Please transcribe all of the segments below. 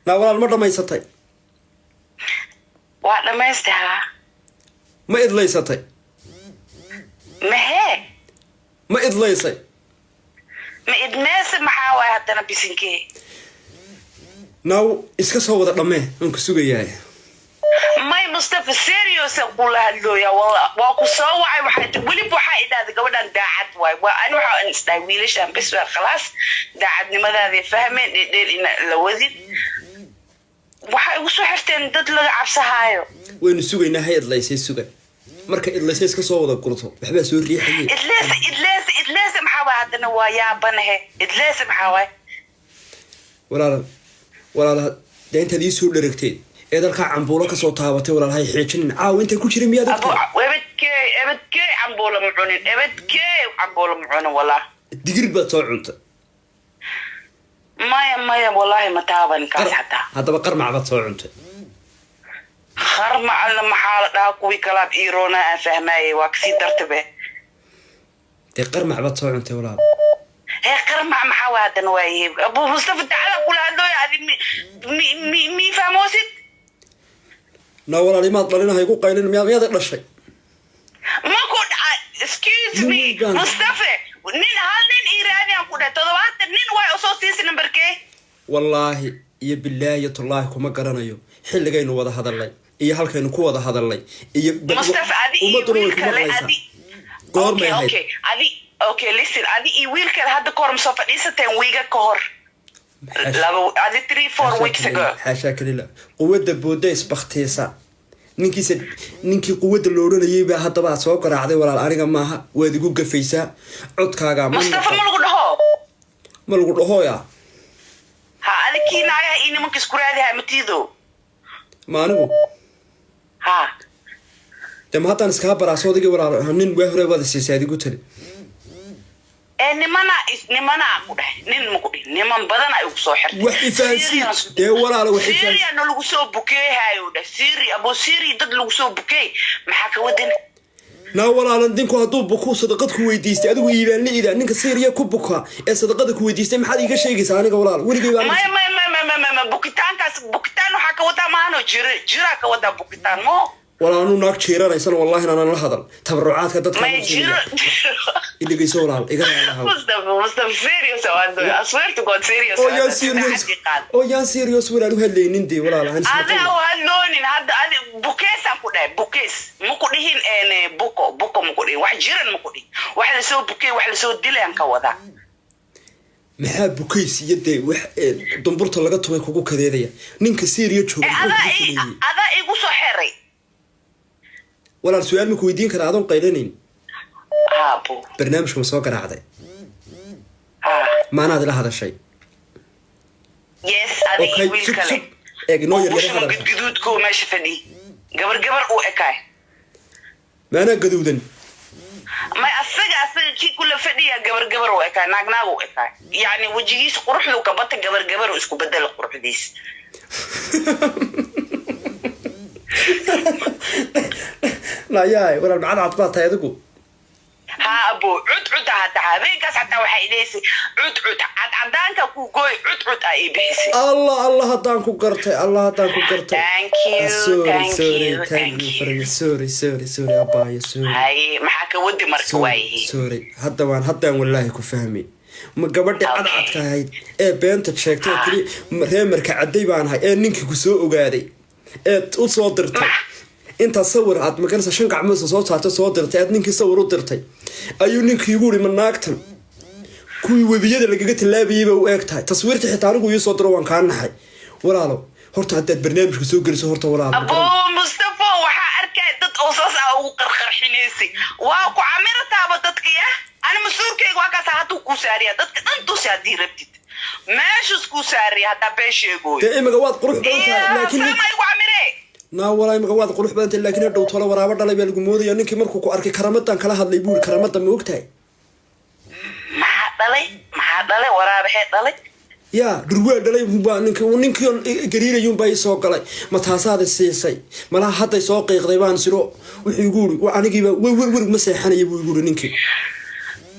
لا ولا المرة واحدة ما يستها ما إذ ليستي ما هي ما إذ ليسي ما إدماس محاوى حتى أنا بيسنكي ناو إسكا صوّد رميه أنك سوقي ياي ما مصطفى سيريوس أقول هاللو يا والله واكو صوّعي وحيت ولي بوحايد هذا قبل داعت واي وأنا وحا نستاويلش أنا بس خلاص داعتني ماذا هذه فهمين دير لوزيد waxay ugu soo xirteen dad laga cabsahayo waynu sugaynaa hay idlaysay suga marka idlaysay iska soo wada gurto waxba soo riixayay idlays maxaa hadana waa yaabanahe idlays maxaa walaala deentadii soo dharagtay ee dalka cambuulo ka soo taabatay walaalahay xiijin caaw inta ku jiray miyaad ogtay ebadkee cambuulo mucunin ebadkee cambuulo mucunin wala digir baad soo cuntay maya wallahi ma taaban kaas xataa haddaba qarmac baad soo cuntay qarmac alla maxaa la dhahaa kuwii kalaab iiroona aan fahmaayay waa kasii dartabe dee qarmac baad soo cuntay walaal hee qarmac maxaa waa haddana waayahay abuu mustafa dacada kula hadlooya adi mi fahmoosid na walaal imaad dhalinahay ku qaylin miyaad dhashay ma ku excuse me mustafa nin hal nin iiraani aan ku dhahay toddobaatan nin way usoo siisay nambarkee wallaahi iyo billaahi tullaahi kuma garanayo xilligaynu wada hadalnay iyo halkaynu ku wada hadalnay iyo mustafa adi wiilkale adi okay listen adi iyo wiilkale hadda kahor masoo fadhiisateen wiiga ka hor adi 3-4 weeks ago xaashaa kalila quwadda boodda isbakhtiisa ninkii quwadda la odhanayay baa haddaba aad soo garaacday walaal aniga maaha waad igu gafaysaa codkaagaa mustafa ma lagu dhahoya ha adikiinaayaha ii nimanka isku raadihaa matiido ma anigu ha dee ma haddaan iskaa baraasoodigi walaal nin waa hore wada siisay adigu tali nimana ku dhahay nin ma ku dhihin niman badan ay ugu soo xirtay wax ifahansiin dee walaala wax ifahansiin Syria lagu soo bukeehayo dha Syria abo Syria dad lagu soo bukeey maxaa ka wadan na walaala dinku hadduu buku sadaqad ku weydiistay adigu iibaan liida ninka Syria ku buka ee sadaqada ku weydiistay maxaad iiga sheegaysaa aniga walaal weligay baan ma bukitaan waxa ka wada maano jira ka wada bukitaan mo walaal anu naag jeeranaysan wallahi aan la hadal tabarucaadka dadka iligayso walaal iga raalaha Mustafa serious I swear to God serious oo yaan serious walaal u hadlaynin dee walaal aan ada hadloonin hadda adi bukees aan ku dhahay bukees ma ku dhihin buko ma ku dhihin wax jiran ma ku dhihin wax la soo bukey wax la soo dilay aan ka wada maxaa bukeys iyo dee wax dumburta laga tumay kugu kadeedaya ninka Syria jooga ada igu soo xeeray walaal su'aal ma ku weydiin karaa adoon qaylanayn abo barnaamijka ma soo garaacday maanaad la hadashay yes adi wiil kale eegnoo yar gaduudko meesha fadhi gabar uu ekaay maana gaduudan ma asaga kii kula fadhiya gabar uu ekaay naag uu ekaay yani wajigiisa quruxdu ka bata gabar uu isku bedel quruxdiis لا ياي ولا المعاد عطبات هاي ذقو ها أبو عد هذا هذيك حتى واحد يسي عد عدانك كوكوي عد أي بيسي الله هدانكو قرتي الله هدانكو قرتي thank you سوري أبايا سوري هاي محاك ودي مركواي سوري هدان والله كفهمي ما قبلت عدعتك هاي بنت تشيكتي كلي ريمرك عدي بان هاي نينكي كسو اوغادي u soo dirtay inta sawir aad ma garanaysaa shan gacmood soo saartay soo dirtay aad ninkii sawir u dirtay ayuu ninkii ugu yiri manaagtan kuwii webiyada lagaga tilaabayay baa u eegtahay taswiirta xitaa anigu iyo soo diro waan ka naxay walaalo horta hadda barnaamijku soo geliso horta walaalo abo Mustafa waxa arkay dad oo soo saa ugu qarqarxinaysi waa ku camirtaaba dadkiya ana masuurkayga waa ka saacadu ku saariya dadka dhan tusi hadii rabtid meesha isku saariya hada beesheegoy dee imaga waad qurux badan tahay laakiin na walaay imaga waad qurux badan tahay laakiin dhow tolo waraaba dhalay baa lagu moodaya ninkii markuu ku arkay karamadan kala hadlay buur karamada ma ogtahay maxaa dhalay waraabaxee dhalay ya durwaa dhalay baa ninkii gariirayuun baa soo galay ma taasaada siisay malaha hadday soo qiiqday baan siro wuxuu igu yiri anigiiba wer ma seexanaya buu igu yiri ninkii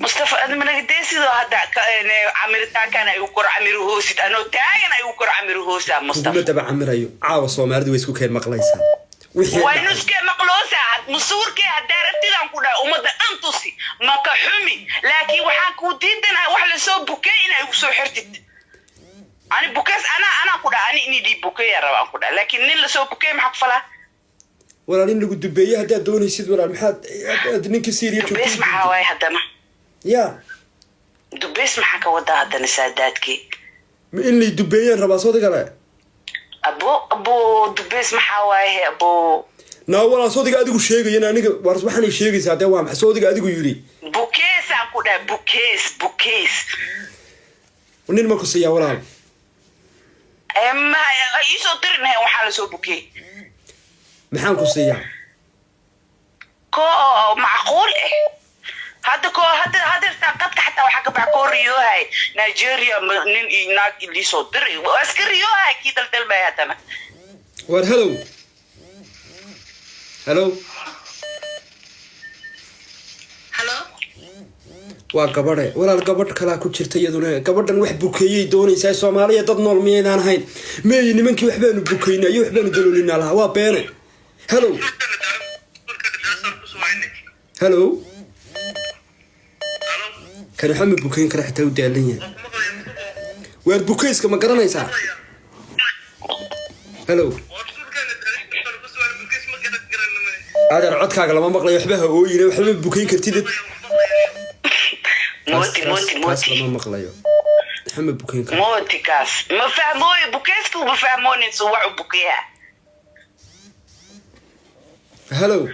mustafa adma naga deesido hadda camirtaan kan ay u kor camir hoosid anoo taagan ay u kor camir hoosa mustafa kuma daba camirayo caawa Soomaalidu way isku keen maqlaysaa wixii way nuske maqloosa musuurkee hadda rabtidan ku dhaay umada antusi maka xumi laakiin waxaan ku diidanahay wax la soo bukay inay u soo xirtid ani bukas ana ku dhaay ani inii bukay rabaan ku dhaay laakiin nin la soo bukay maxaa fala walaal in lagu dubeeyay hadda doonaysid walaal maxaad ninka Syria joogto bes maxaa way hadana ya dubes maxaa ka wada hadana saadaadkii ma in la dubeeyay rabaa soo digale abo dubes maxaa way abo naa walaal soo diga adigu sheegayna aniga waxaan sheegaysaa hadda waa maxay soo diga adigu yiri bukees aan ku dhaay bukees nin ma ku siiya walaal ma iso dirnay waxa la soo bukay maxaan ku siiya ko macquul hadda qadka xataa waxa ka bax Korea Nigeria nin inaag ili soo diray askariyo ki dal bay hadana war hello waa gabadhe walaal gabadh kala ku jirta iyaduna gabadhan wax bukeeyay doonaysaa Soomaaliya dad nool miyaan ahayn meey nimankii waxbaanu bukeynaa iyo waxbaanu daloolinaa laha waa beene hello kan xamid bukeyn kara xitaa u daalan yahay waar bukeyska ma garanaysaa hello adeer codkaaga lama maqlayo waxba ha ooyine waxba bukeyn kartid موتي ما مقليو محمد بوكين كان موتي كاس ما فهموي بوكيسكو ما فهموني سوعوا بوكيها هلو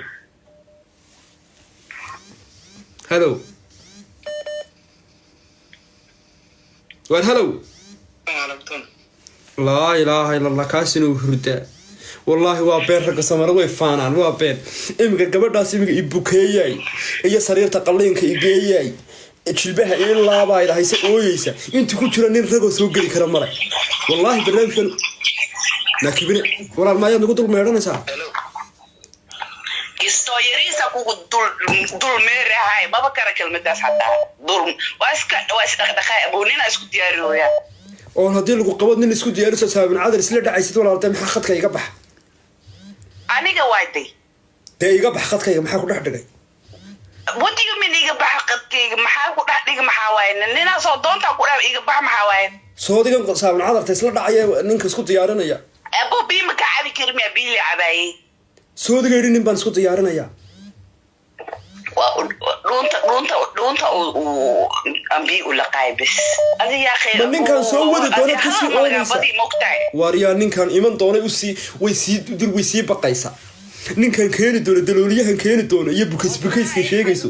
وين هلو لا اله الا الله كاسنو هردا والله waa been rag samar way faanaan waa been imika gabadhaas imika ibukeeyay iyo sariirta qaliinka igeeyay jilbaha in laaba ay hayso ooyeysa inta ku jira nin rag oo soo gali kara mare wallahi barnaamijkan nakibine walaal ma ayaad ugu dul meeranaysaa historiisa ku dul meerahay baba kara kelmadaas hataa dul waaska dhaqay abunina isku diyaariyooya oo hadii lagu qabad nin isku diyaariso saabin cadar isla dhacaysid walaal tan maxaa khadka iga bax aniga waayday iga bax khadkayga maxaa ku dhex dhigay wadiga min iga bax khadkayga maxaa ku dhex dhigay maxaa waay nina soo doonta ku dhex iga bax maxaa waay soo digan saabin cadarta isla dhacaya ninka isku diyaarinaya abo biima ka cabi karmiya biili cabaayay soo digan nin baan isku diyaarinaya dhunta ambi ula qaybis adiga khayr ninkan soo wada doona kasi oonaysa wariya ninkan iman doona way sii baqaysa ninkan keeni doona dalooliyahan keeni doona iyo bukayska sheegayso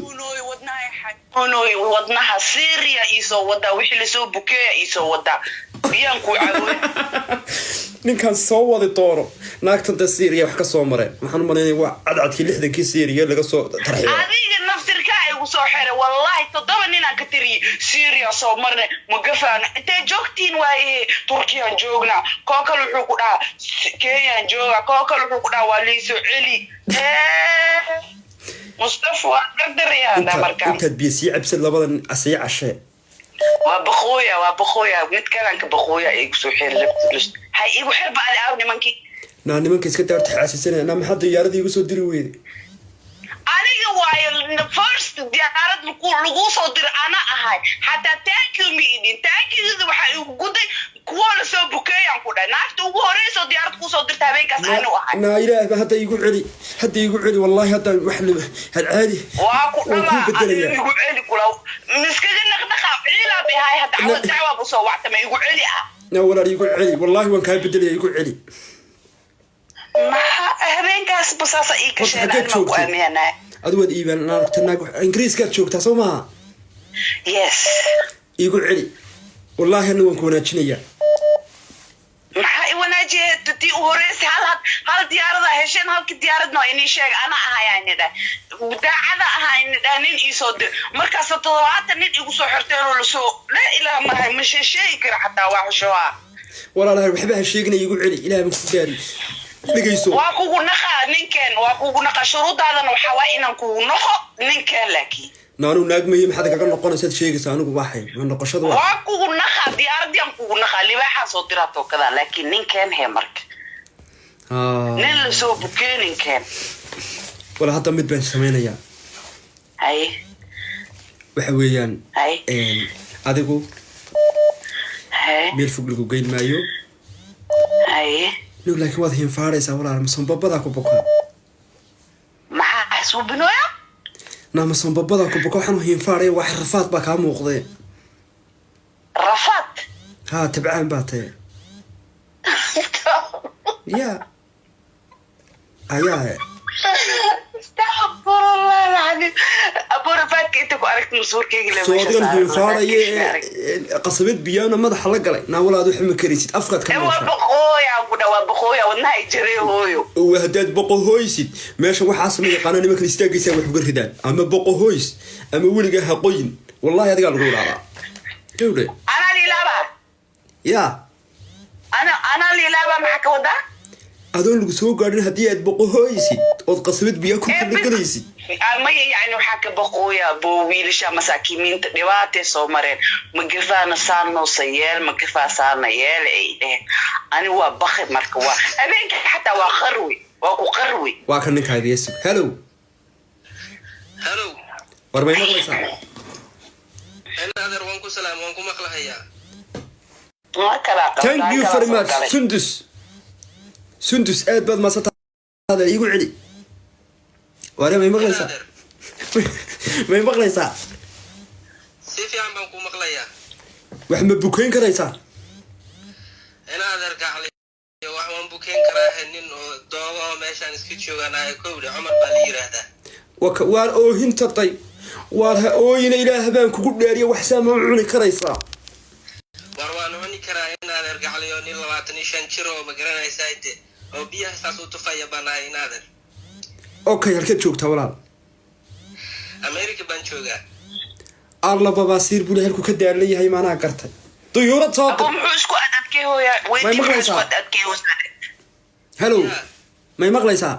wadnaha Syria iso wada wixii la soo bukeeya iso wada biyaan ku caawin ninkan soo wada dooro naagtan da Syria wax ka soo mareen waxaan maleeyay waa cadcadkii 60kii Syria laga soo tarxiyo adiga naftirka ay ugu soo xire wallahi todoba nin aan ka tiri Syria soo marne ma gafaan inta joogtiin waaye Turkiya joogna kookal wuxuu ku dhaha Kenya jooga kookal wuxuu ku dhaha waa liiso celi مصطفى قدر يا ده مركب انت بيسي عبسل لبدن اسي عشاء وبخويا نتكلم كبخويا ايغ سو خير لبس هاي ايغ خير بعد اوني منكي nimanka iska daarta xaasisana ana maxad diyaaradii ugu soo diri weeyday aniga waay first diyaarad lagu soo dir ana ahay hatta thank you meeting thank you waxa ugu guday kuwa la soo bukeeyaan ku dhan naafta ugu horeyso diyaarad ku soo dirta habeenkaas aanu ahay na ilaahay hadda igu celi wallahi hadda wax had caadi waa ku dhama igu celi kula miskaga naqnaqa ciila bihay hadda awad dacwa bu soo wactama igu celi ah na walaal igu celi wallahi waan ka bedelay igu celi ما habeenkaas basaasa ii ka sheegay ma ku aaminaa adwad iibaan naagtanaag ingiriiska joogtaa soo ma yes igu celi wallahi anu waan ku wanaajinaya maxaa i wanaajiye tii u horeysay hal diyaarada hesheen halkii diyaaradna inii sheeg ana ahayaanida daacada ahaanida nin ii soo dir markaas 70 nin igu soo xirteen oo la soo la ilaaha ma sheey kara xataa wax shoo walaalahay waxba ha sheegnay igu celi ilaahay ma ku gaari dhigayso waa kugu naqa ninkan waa kugu naqa shuruudaadan waxa waa inaan kugu naqo ninkan laakiin naanu naagmaye maxaad kaga noqonaysaad sheegaysa anigu waxay ma noqoshadu waa kugu naqa diyaaradiyan kugu naqa libaaxaa soo diraa tookada laakiin ninkeen hee marka nin la soo bukee ninkeen wala hadda mid baan samaynayaa haye waxa weeyaan adigu haye meel fog lagu geyn maayo haye no laakiin waad hinfaaraysaa walaal masonbabadaa ku buka maxaa xasuubinooya na masonbabadaa ku buka waxaan hinfaaraya wax rafaad baa kaa muuqdee rafaad haa tabcaan baa tae ya ayaa استغفر الله العظيم ابو رفات كنت كاركت مسوركيغي لما سوودن hinfaaraya qasabad biyana madaxa la galay na walaad wax ma karisid afqad ka waa baqooya waa baqooya wadnaha jiray hooyo wahdaad baqooysid meesha waxa sameeyay qanani ma kristaagaysa wax uga ridaan ama baqooys ama wiliga haqooyin wallahi adiga lagu raaba dawle ana lilaaba ya ana lilaaba maxaa ka wada adoon lagu soo gaadhin haddii aad baqooysid ood qasabad biyo ku galaysid ama yani waxaa ka baqooya boo wiilasha masaakiimiinta dhibaatay soo mareen magafaana saano sayeel magafaa saana yeel ay dheheen ani waa bakhi marka waa habeenka xataa waa qarwi waa ku qarwi waa kan ninka yeesu hello war may maqlaysaa ana adar waan ku salaam waan ku maqlahayaa thank you very much sundus aad baad maasataada igu celi ware may maqlaysaa si fiican baan ku maqlayaa wax ma bukeyn karaysaa ana adar gaclay wax waan bukeyn karaa nin oo doobo meeshaan iska jooganaa kowda Umar baa la yiraahdaa waan oohinta tay waan ha ooyina ilaah baan kugu dhaariyo wax saama cuni karaysaa waan cuni karaa ana adar gaclay oo nin 25 jir oo ma garanaysaa inta oo biyaha saas u tufaya banaay ana adar okay halkeed joogtaa walaal America baan joogaa alla babaasiir buu halku ka daalan yahay maana gartay duyuurad soo abo muxuu isku adadkay hooya weydii isku adadkay hello may maqlaysaa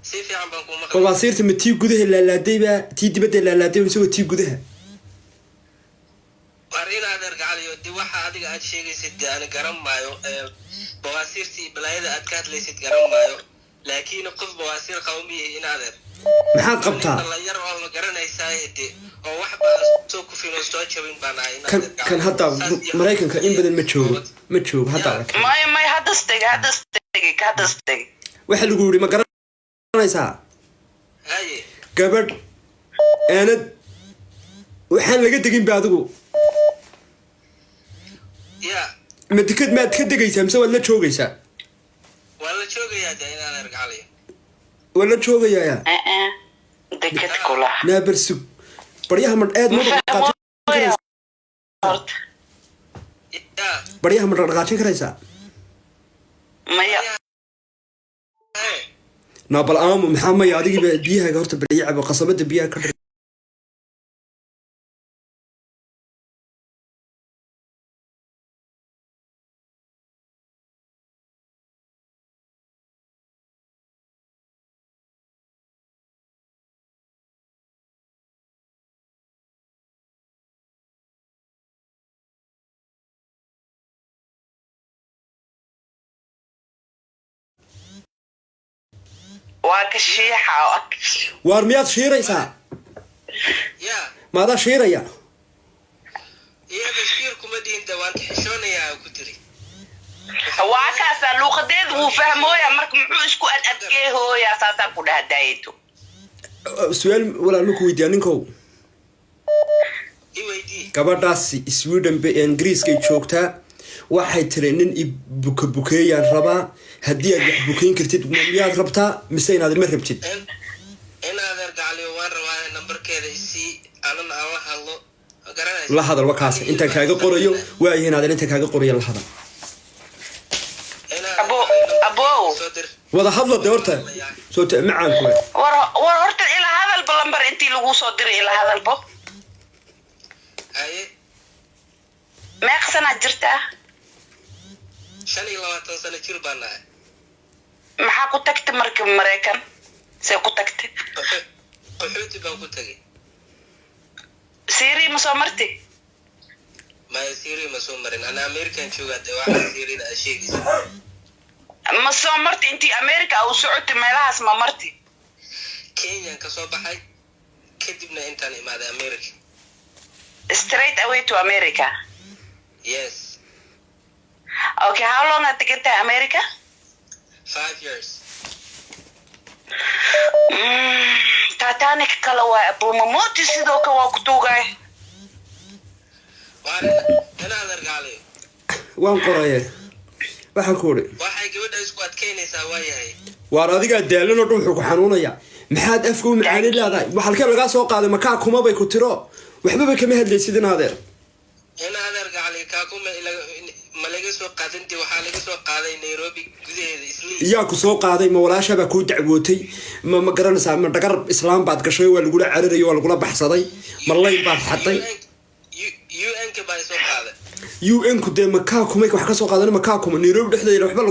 si fiican baan ku maqlay babaasiirta ma tii gudaha laalaadayba tii dibadda laalaadayba mise tii gudaha warina adar gacaliyo di waxa adiga aad sheegaysid aan garan maayo babaasiirtii balaayada aad ka hadlaysid garan maayo laakiin qof babaasiir qawmiye in adar maxaad qabtaa la yar oo ma garanaysaa oo wax baa soo ku fiino soo jabin banaay kan hadda Mareykanka in badan ma joogo hadda may hadda stay waxa lagu yiri ma garanaysaa haye gabadh aanad waxaan laga degin ba adigu ya ma ka degaysaa mise waad la joogaysaa wala joogayaa inaan argacaliyo wala joogayaa dekad kula naabarsu baryaha ma aad ma baryaha ma dhaqaajin karaysaa maya naabal aamu maxaa maya adigiiba biyaha horta baryaha qasabada biyaha ka waa ka shiixa waar miyaad shiiraysaa ya maadaa shiiraya iyada shiir kuma dhihin dawaan xishoonayaa ku tiri waa kaasa luuqadeedu wuu fahmooya marka muxuu isku adadkee hooya saasaa ku dhahdaayto su'aal walaal ma ku weydiiyaa ninkow i weydii gabadhaasi Sweden ba Ingiriiska joogtaa waxay tiri nin bukeeyaan rabaa haddii aad wax bukeyn kartid miyaad rabtaa mise inaad ma rabtid inaad argacliyo waan rabaa nambarkeeda isii anana aan la hadlo garanaysaa la hadal wakaas inta kaaga qorayo waa inaad inta kaaga qorayo la hadal abo wada hadla doorta soo ta macaan ku war horta ila hadal balambar intii lagu soo diray ila hadal bo haye meeqsana jirtaa 25 sano jir baan nahay maxaa ku tagtay markii Mareykan see ku tagtay qaxooti baan ku tagay سيري مسومرتي ما يصير ما سومرين أنا أمريكان شو قد واحد سيرين أشيء مسومرتي أنتي أمريكا أو سعودي مالها اسمها مرتي كينيا كصوبحي كدبنا إنتاني ماذا أمريكا straight away to America. yes Okay, how long have you get to America? 5 years Titanic kala waa abu mamoti sidoo kale waa ku tuugay. أنا هذا رجالي waan qoraye waxaan ku uri waxay gabadha isku adkeynaysaa waayahay waar adiga daalan oo dhuuxu ku xanuunaya maxaad afku macaani leedahay waxa halka laga soo qaaday makaa kuma bay ku tiro waxba ba kama hadlaysid in adeer أنا هذا رجالي كاكم إلى ملقي سوق قادنتي وحالقي سوق قادي نيروبي جزء إسلي yaa ku soo qaaday ma walaasha ba ku dacwootay ma garanaysaa ma dhagar islaam baad gashay waa lagu cararayo waa lagu baxsaday ma lay baad xatay UN كباي سوق قادي UN ku de makaa kuma wax ka soo qaadan makaa kuma Nairobi dhexdeeda waxba